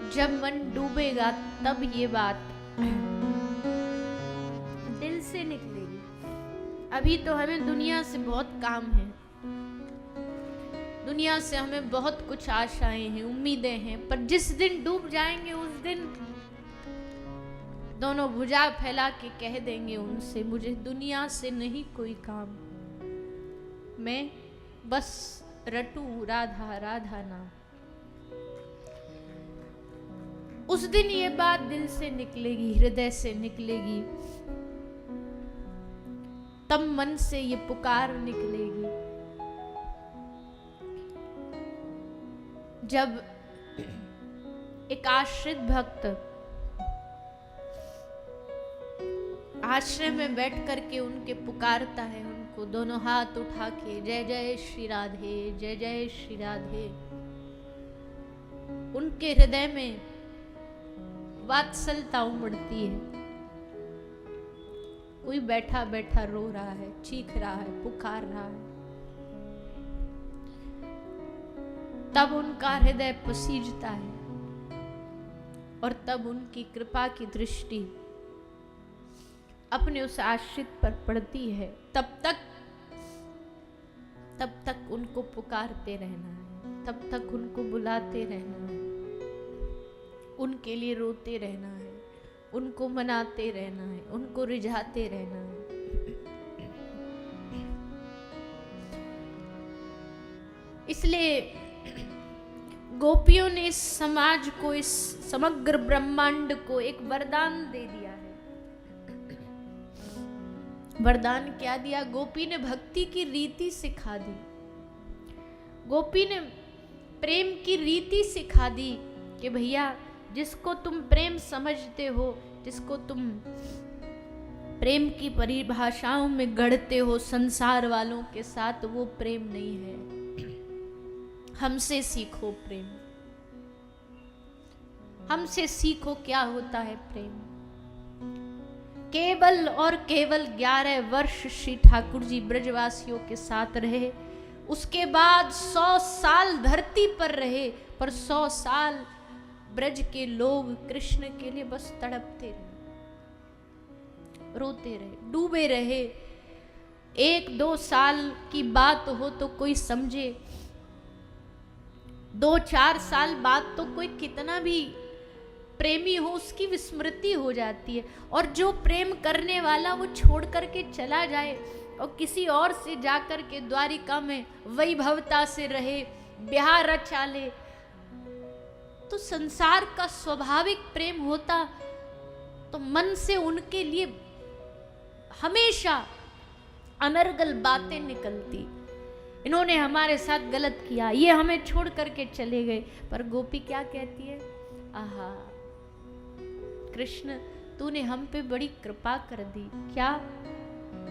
जब मन डूबेगा तब ये बात दिल से निकलेगी। अभी तो हमें दुनिया से बहुत काम है, दुनिया से हमें बहुत कुछ आशाएं हैं, उम्मीदें हैं, पर जिस दिन डूब जाएंगे उस दिन दोनों भुजा फैला के कह देंगे उनसे, मुझे दुनिया से नहीं कोई काम, मैं बस रटूं राधा राधा नाम। उस दिन ये बात दिल से निकलेगी, हृदय से निकलेगी, तब मन से ये पुकार निकलेगी। जब एक आश्रित भक्त आश्रय में बैठ करके उनके पुकारता है, उनको दोनों हाथ उठा के जय जय श्री राधे, जय जय श्री राधे, उनके हृदय में वात्सलता उमड़ती है। कोई बैठा बैठा रो रहा है, चीख रहा है, पुकार रहा है, तब उनका हृदय पसीजता है और तब उनकी कृपा की दृष्टि अपने उस आश्रित पर पड़ती है। तब तक उनको पुकारते रहना है, तब तक उनको बुलाते रहना है, उनके लिए रोते रहना है, उनको मनाते रहना है, उनको रिझाते रहना है। इसलिए गोपियों ने इस समाज को, इस समग्र ब्रह्मांड को एक वरदान दे दिया है। वरदान क्या दिया? गोपी ने भक्ति की रीति सिखा दी, गोपी ने प्रेम की रीति सिखा दी कि भैया जिसको तुम प्रेम समझते हो, जिसको तुम प्रेम की परिभाषाओं में गढ़ते हो संसार वालों के साथ, वो प्रेम नहीं है। हमसे सीखो प्रेम, हमसे सीखो क्या होता है प्रेम। केवल और केवल 11 वर्ष श्री ठाकुर जी ब्रजवासियों के साथ रहे, उसके बाद 100 साल धरती पर रहे, पर 100 साल ब्रज के लोग कृष्ण के लिए बस तड़पते रहे, रोते रहे, डूबे रहे। 1-2 साल की बात हो तो कोई समझे, 2-4 साल बाद तो कोई कितना भी प्रेमी हो उसकी विस्मृति हो जाती है। और जो प्रेम करने वाला वो छोड़ करके चला जाए और किसी और से जाकर के द्वारिका में वैभवता से रहे, ब्याह रचा ले, तो संसार का स्वाभाविक प्रेम होता तो मन से उनके लिए हमेशा अनर्गल बातें निकलती। इन्होंने हमारे साथ गलत किया, ये हमें छोड़ करके चले गए, पर गोपी क्या कहती है? आहा कृष्ण, तूने हम पे बड़ी कृपा कर दी। क्या?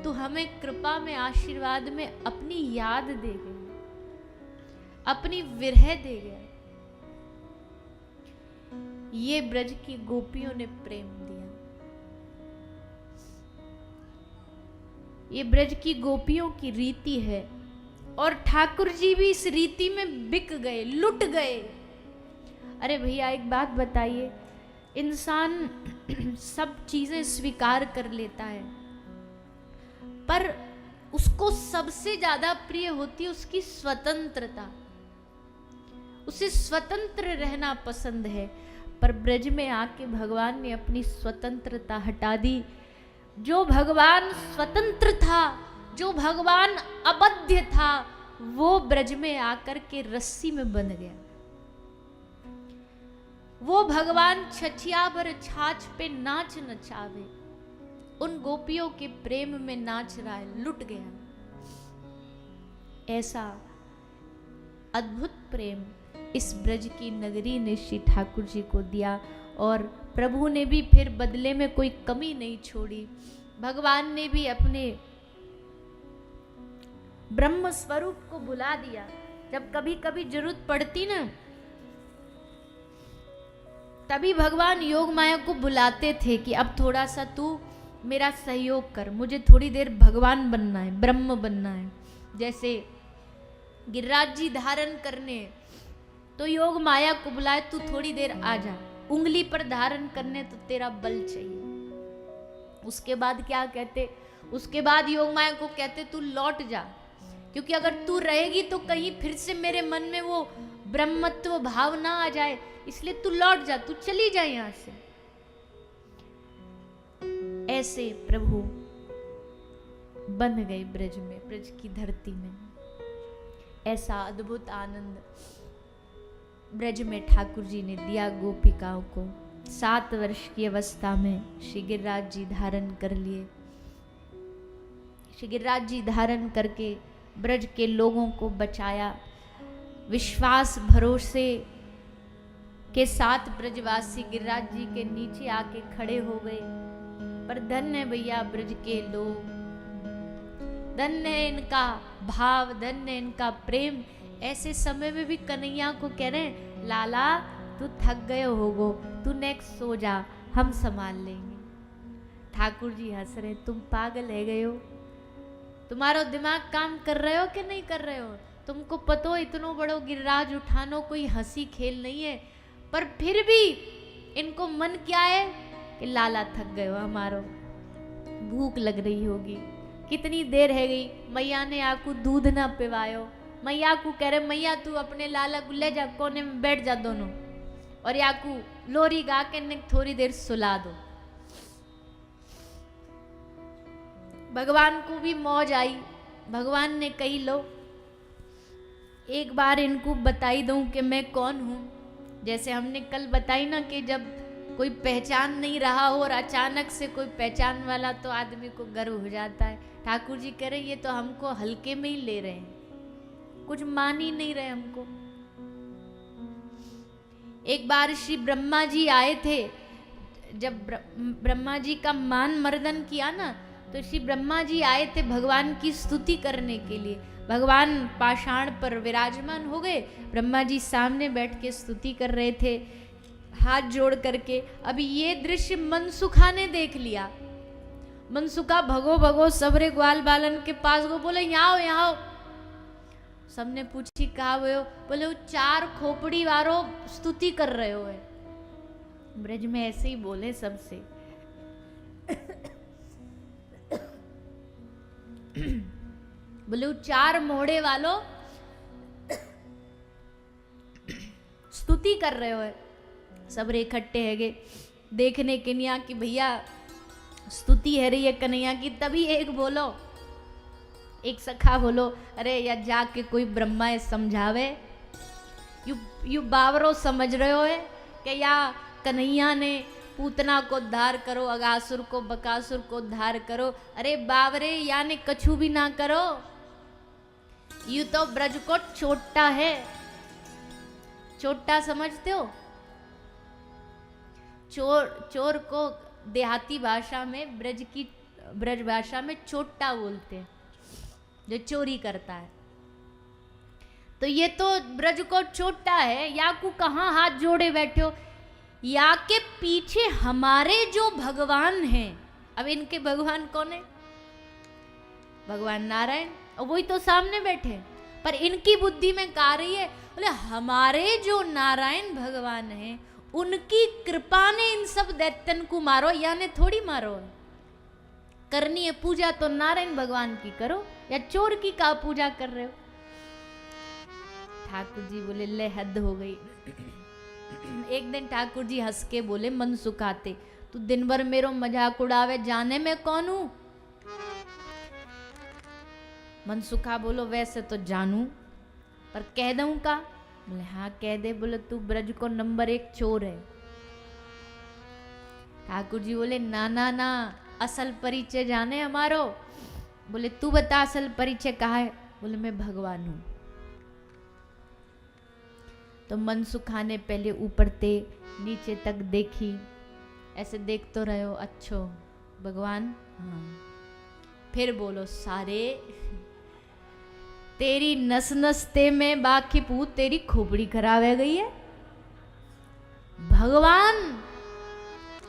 तू हमें कृपा में, आशीर्वाद में अपनी याद दे गई, अपनी विरह दे गया। ये ब्रज की गोपियों ने प्रेम दिया, ये ब्रज की गोपियों की रीति है। और ठाकुर जी भी इस रीति में बिक गए, लुट गए। अरे भैया एक बात बताइए, इंसान सब चीजें स्वीकार कर लेता है, पर उसको सबसे ज्यादा प्रिय होती है उसकी स्वतंत्रता, उसे स्वतंत्र रहना पसंद है। पर ब्रज में आके भगवान ने अपनी स्वतंत्रता हटा दी। जो भगवान स्वतंत्र था, जो भगवान अबध्य था, वो ब्रज में आकर के रस्सी में बंध गया। वो भगवान छछिया भर छाछ पे नाच नचावे, उन गोपियों के प्रेम में नाच रहा है, लुट गया। ऐसा अद्भुत प्रेम इस ब्रज की नगरी ने श्री ठाकुर जी को दिया। और प्रभु ने भी फिर बदले में कोई कमी नहीं छोड़ी। भगवान ने भी अपने ब्रह्म स्वरूप को बुला दिया। जब कभी कभी जरूरत पड़ती ना, तभी भगवान योग माया को बुलाते थे कि अब थोड़ा सा तू मेरा सहयोग कर, मुझे थोड़ी देर भगवान बनना है, ब्रह्म बनना है। जैसे गिरिराज जी धारण करने तो योग माया को बुलाए, तू थोड़ी देर आ जा, उंगली पर धारण करने तो तेरा बल चाहिए। उसके बाद क्या कहते, उसके बाद योग माया को कहते तू लौट जा, क्योंकि अगर तू रहेगी तो कहीं फिर से मेरे मन में वो ब्रह्मत्व भाव ना आ जाए, इसलिए तू लौट जा, तू चली जा यहां से। ऐसे प्रभु बन गए ब्रज में, ब्रज की धरती में। ऐसा अद्भुत आनंद ब्रज में ठाकुर जी ने दिया गोपिकाओं को। 7 वर्ष की अवस्था में श्री गिरिराज जी धारण कर लिए। श्री गिरिराज जी धारण करके ब्रज के लोगों को बचाया। विश्वास भरोसे के साथ ब्रजवासी गिरिराज जी के नीचे आके खड़े हो गए। पर धन्य है भैया ब्रज के लोग, धन्य है इनका भाव, धन्य है इनका प्रेम। ऐसे समय में भी कन्हैया को कह रहे हैं, लाला तू थक गए होगो, तू नेक्स्ट सो जा, हम संभाल लेंगे। ठाकुर जी हंस रहे, तुम पागल है गए हो, तुम्हारा दिमाग काम कर रहे हो कि नहीं कर रहे हो? तुमको पता हो इतनो बड़ो गिरिराज उठानो कोई हंसी खेल नहीं है, पर फिर भी इनको मन क्या है कि लाला थक गए हो, हमारो भूख लग रही होगी, कितनी देर है गई, मैया ने आपको दूध ना पिवायो। मैया को कह रहे, मैया तू अपने लाला को ले जा, कोने में बैठ जा दोनों, और याकू लोरी गा के थोड़ी देर सुला दो। भगवान को भी मौज आई। भगवान ने कही, लो एक बार इनको बताई दूं कि मैं कौन हूं। जैसे हमने कल बताई ना कि जब कोई पहचान नहीं रहा हो और अचानक से कोई पहचान वाला तो आदमी को गर्व हो जाता है। ठाकुर जी कह रहे ये तो हमको हल्के में ही ले रहे हैं, कुछ मान ही नहीं रहे हमको। एक बार श्री ब्रह्मा जी आए थे, जब ब्रह्मा जी का मान मर्दन किया ना, तो श्री ब्रह्मा जी आए थे भगवान की स्तुति करने के लिए। भगवान पाषाण पर विराजमान हो गए, ब्रह्मा जी सामने बैठ के स्तुति कर रहे थे हाथ जोड़ करके। अभी ये दृश्य मनसुखा ने देख लिया। मनसुखा भगो भगो सबरे ग्वाल बालन के पास गो, बोले यहाँ आओ यहाँ आओ। सबने पूछी कहा वो? बोले वो 4 खोपड़ी वारो स्तुति कर रहे हो है। ब्रज में ऐसे ही बोले सबसे। बोले वो 4 मोहड़े वालों स्तुति कर रहे हो है। सब रे इकट्ठे हैगे देखने के निया कि भैया स्तुति है रही है कन्हैया की। तभी एक बोलो, एक सखा बोलो, अरे या जाके कोई ब्रह्मा समझावे। यू बावरो समझ रहे हो है कि या कन्हैया ने पूतना को उद्धार करो, अगासुर को बकासुर को उद्धार करो। अरे बावरे यानी कछु भी ना करो, यू तो ब्रज को चोटा है। चोटा समझते हो? चोर को देहाती भाषा में, ब्रज भाषा में चोटा बोलते हैं, जो चोरी करता है। तो ये तो ब्रज को चोटा है। या को कहाँ हाथ जोड़े बैठे हो? या के पीछे हमारे जो भगवान हैं, अब इनके भगवान कौन है? भगवान नारायण, और वही तो सामने बैठे। पर इनकी बुद्धि में कह रही है, बोले हमारे जो नारायण भगवान हैं उनकी कृपा ने इन सब दैत्यन को मारो, यानी थोड़ी मारो। करनी है पूजा तो नारायण भगवान की करो, या चोर की का पूजा कर रहे हो? ठाकुर जी बोले ले हद हो गई। एक दिन ठाकुर जी हंस के बोले मन सुखाते, तू दिन भर मेरो मजाक उड़ावे, जाने में कौन हूं? मन सुखा बोलो वैसे तो जानू, पर कह दूं का? बोले हाँ कह दे। बोले तू ब्रज को नंबर 1 चोर है। ठाकुर जी बोले ना ना ना, असल परिचय जाने हमारो। बोले तू बता असल परिचय कहा है? बोले मैं भगवान हूं। तो मनसुखा ने पहले ऊपर ते नीचे तक देखी, ऐसे देख तो रहे हो, अच्छो भगवान? हाँ। फिर बोलो सारे तेरी नस नसते में बाकी पूत तेरी खोपड़ी खराब है गई है। भगवान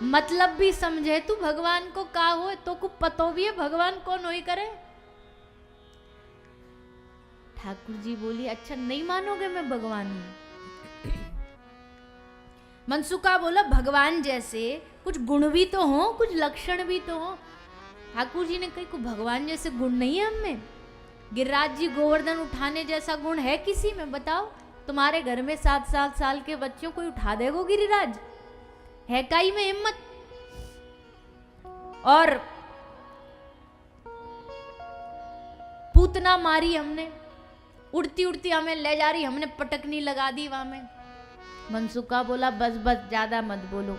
मतलब भी समझे तू, भगवान को का हो तो को पतो भी है भगवान कौन होई करे। ठाकुर जी बोली अच्छा नहीं मानोगे मैं भगवान हूं? मनसुखा बोला भगवान जैसे कुछ गुण भी तो हो, कुछ लक्षण भी तो हो। ठाकुर जी ने कही को भगवान जैसे गुण नहीं है हम में। गिरिराज जी गोवर्धन उठाने जैसा गुण है किसी में? बताओ, तुम्हारे घर में 7-7 साल के बच्चों को उठा देगो गिरिराज? है काई में हिम्मत? और पूतना मारी हमने, उड़ती उड़ती हमें ले जा रही, हमने पटकनी लगा दी वहां में। मनसुखा बोला बस बस ज्यादा मत बोलो।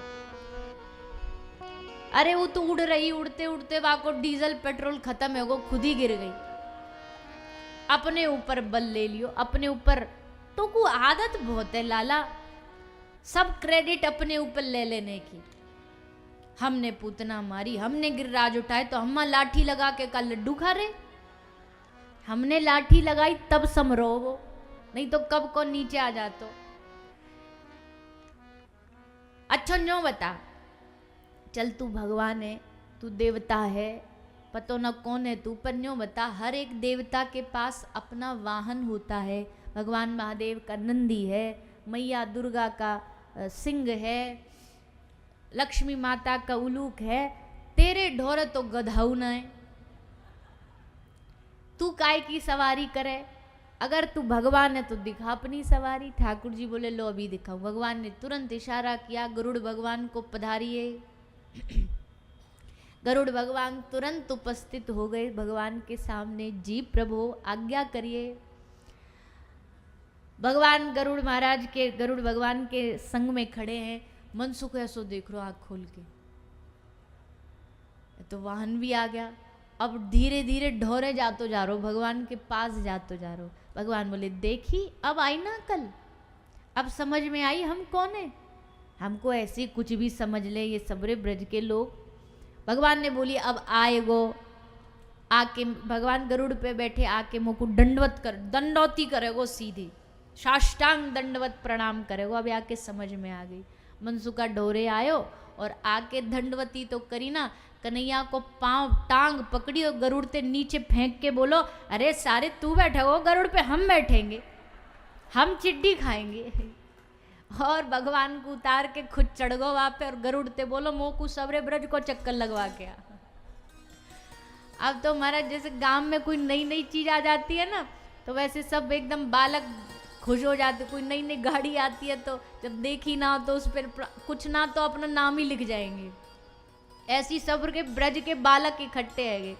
अरे वो तो उड़ रही, उड़ते उड़ते वहां को डीजल पेट्रोल खत्म हो गो, खुद ही गिर गई। अपने ऊपर बल ले लियो, अपने ऊपर तो को आदत बहुत है लाला, सब क्रेडिट अपने ऊपर ले लेने की। हमने पूतना मारी, हमने गिरिराज उठाए, तो हम लाठी लगा के का लड्डू खा रहे? हमने लाठी लगाई तब समरो वो, नहीं तो कब को नीचे आ जातो। अच्छा न्यो बता, चल तू भगवान है, तू देवता है, पतो न कौन है तू, पर न्यो बता, हर एक देवता के पास अपना वाहन होता है। भगवान महादेव का नंदी है, मैया दुर्गा का सिंह है, लक्ष्मी माता का उलूक है, तेरे ढोर तो गधाऊ न है, तू काय की सवारी करे? अगर तू भगवान है तो दिखा अपनी सवारी। ठाकुर जी बोले लो अभी दिखाऊं। भगवान ने तुरंत इशारा किया, गरुड़ भगवान को पधारिए। गरुड़ भगवान तुरंत उपस्थित हो गए भगवान के सामने। जी प्रभु आज्ञा करिए। भगवान गरुड़ महाराज के, गरुड़ भगवान के संग में खड़े हैं। मनसुख ऐसो देख रो आंख खोल के, तो वाहन भी आ गया। अब धीरे धीरे ढोरे जातो जा रो, भगवान के पास जातो जा रो। भगवान बोले देखी अब आई ना कल, अब समझ में आई हम कौन है? हमको ऐसे कुछ भी समझ ले ये सबरे ब्रज के लोग। भगवान ने बोली अब आएगो, आके भगवान गरुड़ पे बैठे, आके मुँह को दंडवत कर, दंडौती करेगो, सीधी साष्टांग दंडवत प्रणाम करेगो। अब आके समझ में आ गई। मनसुखा ढोरे आयो और आके दंडवती तो करी ना, कन्हैया को पांव टांग पकड़ी और गरुड़ ते नीचे फेंक के बोलो अरे सारे तू बैठे हो गरुड़ पे, हम बैठेंगे, हम चिड्डी खाएंगे। और भगवान को उतार के खुद चढ़ गो वहां पे और गरुड़ ते बोलो मोकू सबरे ब्रज को चक्कर लगवा के आ। अब तो महाराज जैसे गांव में कोई नई नई चीज आ जाती है ना, तो वैसे सब एकदम बालक खुश हो जाते। कोई नई नई गाड़ी आती है तो जब देखी ना तो उस पर कुछ ना तो अपना नाम ही लिख जाएंगे। ऐसी सब्र के ब्रज के बालक इकट्ठे है।